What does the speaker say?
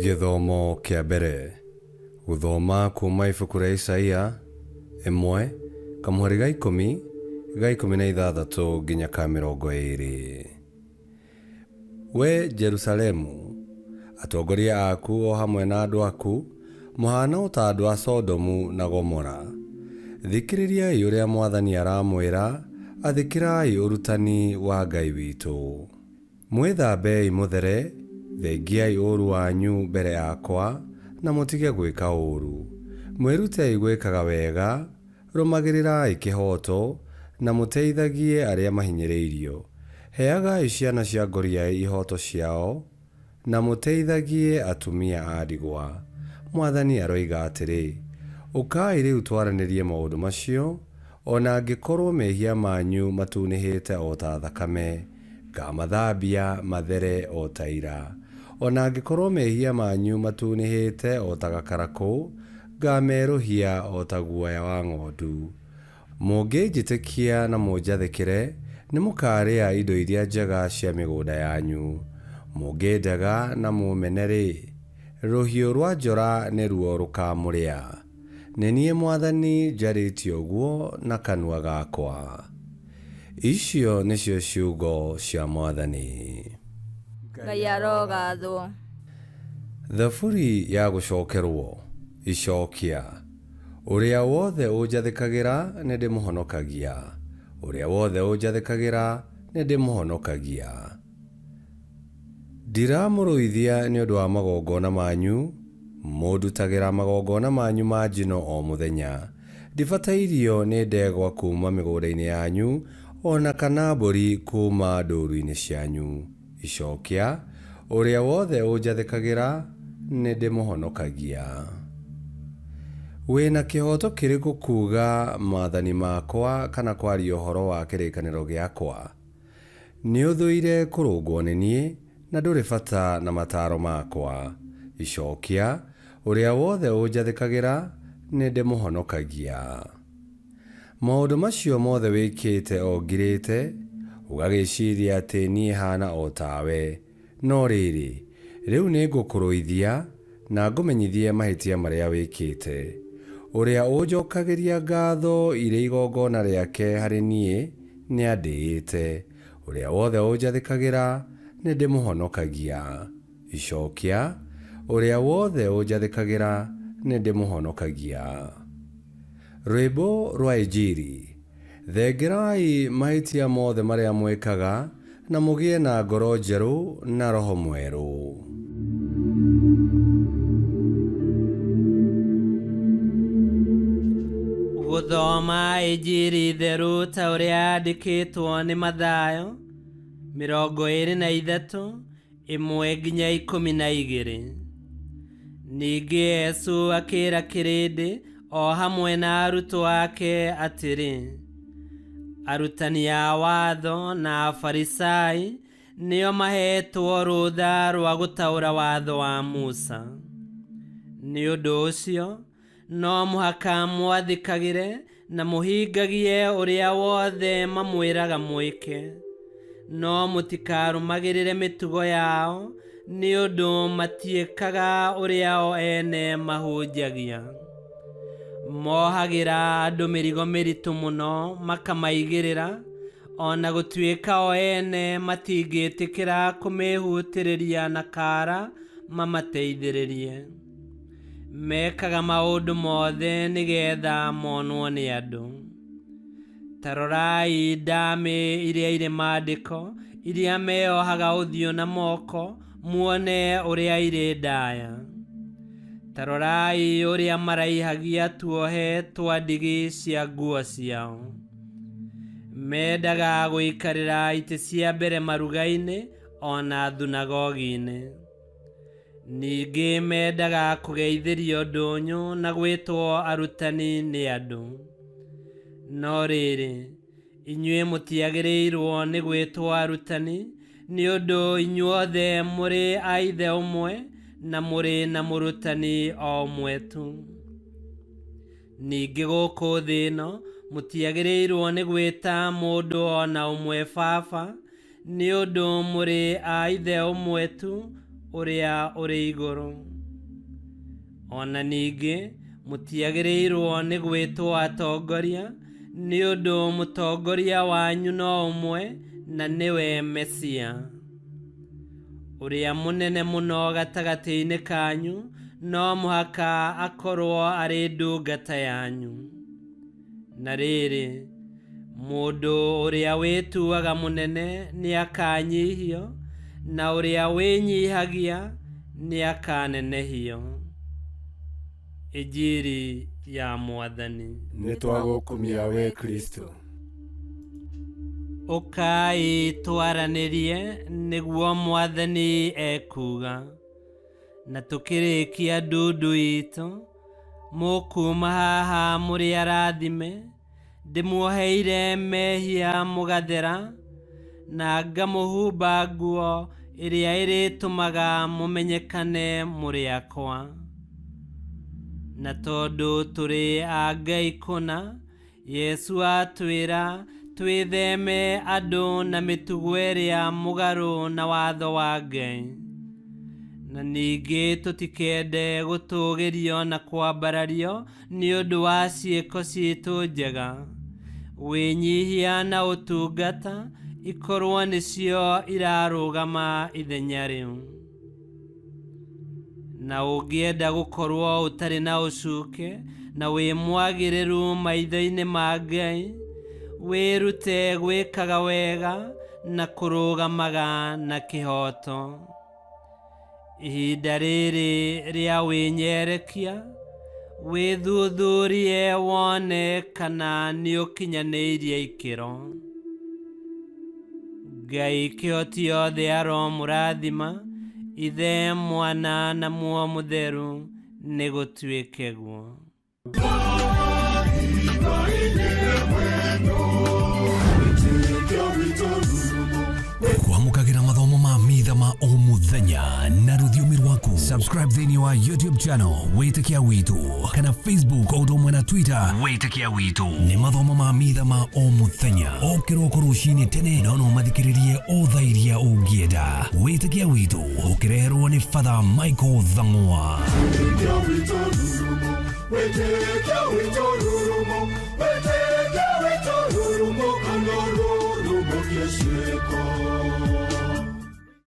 Githomo kia mbere guthoma kuma ibuku ria Isaia 1 kamuhari ga 16 nginya ka 20. We Jerusalemu, atongoria aku o hamwe na andu aku muhana ta andu a Sodomu na Gomora. Thikiririai uria Mwathani aramwira, athikirai urutani wa Ngai witu. Mwithambei muthere, thengiai uru wanyu mbere yakwa, na mutige gwika uru. Mwirutei gwikaga wega, rumagirirai kihoto, na muteithagie aria mahinyiriirio. Heagai ciana cia ngoriai ihoto ciao, na muteithagie atumia a ndigwa. Mwathani aroiga atiri, ukai riu twaranirie maundu macio, ona angikorwo mehia manyu matunihite o ta thakame, ngamathambia mathere o ta ira. Ona angikorwo mehia manyu matunihite o ta gakaraku, ngameruhia o ta guoya wa ng'ondu. Munginjitikia na munjathikire, nimukaria indo iria njega cia migunda yanyu. Mungindaga na mumeneri, ruhiu rwa njora niruo rukamuria. Nenie Mwathani njarĩtie ũguo na kanua gakwa. Icio nicio ciugo cia Mwathani. Ngai arogathwo. Thaburi ya gũcokerwo icokia. Ũrĩa wothe ũnjathĩkagĩra nĩ ndĩmũhonokagia. Ũrĩa wothe ũnjathĩkagĩra nĩ ndĩmũhonokagia. Ndiramũrũithia nĩ ũndũ wa magongona manyu, mũndutagĩra magongona manyu ma njino o mũthenya. Ndibatairio nĩ ndegwa kuma mĩgũnda-inĩ yanyu, ona kana mbũri kuma ndũũru-inĩ cianyu. Icokia, ũrĩa wothe ũnjathĩkagĩra nĩ ndĩmũhonokagia. Wĩna kĩhoto kĩrĩkũ kuuga maathani makwa kana kwaria ũhoro wa kĩrĩkanĩro gĩakwa? Nĩ ũthũire kũrũngwo nĩ niĩ, na ndũrĩ bata na mataro makwa. Icokia, ũrĩa wothe ũnjathĩkagĩra nĩ ndĩmũhonokagia. Maũndũ macio mothe wĩkĩte o ngirĩte, ũgagĩciria atĩ niĩ hana o tawe. No rĩrĩ, rĩu nĩ ngũkũrũithia na ngũmenyithie mahĩtia marĩa wĩkĩte. Ũrĩa ũnjokagĩria ngatho irĩ igongona rĩake harĩ niĩ nĩ andĩĩte. Ũrĩa wothe ũnjathĩkagĩra nĩ ndĩmũhonokagia. Icokia, ũrĩa wothe ũnjathĩkagĩra nĩ ndĩmũhonokagia. Rwĩmbo rwa Injili. Thengerai mahĩtia mothe marĩa mwĩkaga, na mũgĩe na ngoro njerũ na roho mwerũ. Gũthoma Injili theru ta ũrĩa yandĩkĩtwo nĩ Mathayo 23:1-12. Ningĩ Yesu akĩĩra kĩrĩndĩ o hamwe na arutwo ake atĩrĩ, arutani a watho na Afarisai nĩo mahetwo rũtha rwa gũtaũra watho wa Musa. Nĩ ũndũ ũcio, no mũhaka mwathĩkagĩre na mũhingagie ũrĩa wothe mamwĩraga mwĩke. No mũtikarũmagĩrĩre mĩtugo yao, nĩ ũndũ matiĩkaga ũrĩa o ene mahunjagia. Mohagĩra andũ mĩrigo mĩritũ mũno makamaigĩrĩra, ona gũtuĩka o ene matingĩtĩkĩra kũmĩhutĩrĩria na kara mamateithĩrĩrie. Mekaga maũndũ mothe nĩgetha monwo nĩ andũ. Ta rorai ndamĩ iria irĩ maandĩko, iria meohaga ũthiũ na moko, muone ũrĩa irĩ ndaya. Ta rorai ũrĩa maraihagia tuohe twa ndigi cia nguo ciao. Mendaga gũikarĩra itĩ cia mbere maruga-inĩ ona thunagogi-inĩ. Ningĩ mendaga kũgeithĩrio ndũnyũ na gwĩtwo arutani nĩ andũ. No rĩrĩ, inyuĩ mũtiagĩrĩirwo nĩ gwĩtwo arutani, nĩ ũndũ inyuothe mũrĩ a ithe ũmwe na mũrĩ na mũrutani o ũmwe tu. Ningĩ gũkũ thĩ ĩno mũtiagĩrĩirwo nĩ gwĩta mũndũ ona ũmwe baba, nĩ ũndũ mũrĩ a ithe ũmwe tu ũrĩa ũrĩ igũrũ. ona ningĩ mũtiagĩrĩirwo nĩ gwĩtwo atongoria, nĩ ũndũ mũtongoria wanyu no ũmwe, na nĩwe Mesia. Ũrĩa mũnene mũno gatagatĩ-inĩ kanyu no mũhaka akorwo arĩ ndungata yanyu. Na rĩrĩ, mũndũ ũrĩa wĩtuaga mũnene nĩ akanyihio, na ũrĩa wĩnyihagia nĩ akanenehio. Injili ya Mwathani. Nĩtwagũkumia we Kristo. Ũkai twaranĩrie nĩguo Mwathani ekuga. Na tũkĩrĩkia ndundu itũ, mũkuma haha mũrĩ arathime, ndĩmuoheire mehia mũgathera, na ngamũhumba nguo ĩrĩa ĩrĩtũmaga mũmenyekane mũrĩ akwa. Na tondũ tũrĩ a Ngai kũna, Yesu atwĩra twĩtheme andũ na mĩtugo ĩrĩa mũgarũ na watho wa Ngai. Na ningĩ tũtikende gũtũgĩrio na kwambarario nĩ ũndũ wa ciĩko ciitũ njega. Wĩnyihia na ũtungata ikorwo nĩcio irarũgama ithenya rĩu. Na ũngĩenda gũkorwo ũtarĩ na ũcuke na wĩ mwagĩrĩru maitho-inĩ ma Ngai, wĩrute gwĩkaga wega na kũrũgamaga na kĩhoto. Ihinda rĩrĩ rĩa wĩnyerekia, wĩthuthurie wone kana nĩ ũkinyanĩirie ikĩro. Ngai kĩhoti othe aromũrathima, Ithe, Mwana na Muoyo Mũtheru, nĩ gũtuĩke guo. Kwamũkagĩra mathomo ma mitha ma o mũthenya na rũthiomi rwaku. Subscribe thĩinĩ wa YouTube channel Wĩtĩkia Witũ, kana Facebook o ũndũ ũmwe na Twitter Wĩtĩkia Witũ. Nĩ mathomo ma mitha ma o mũthenya, o kĩroko rũcinĩ tene, no mathikĩrĩrie o thaa iria ũngĩenda. Wĩtĩkia Witũ ũkĩreherwo nĩ Father Michael Thang'wa. Wĩtĩkia Witũ rurumo, Wĩtĩkia Witũ rurumo, Wĩtĩkia Witũ rurumo, kana rurumo kĩciĩko.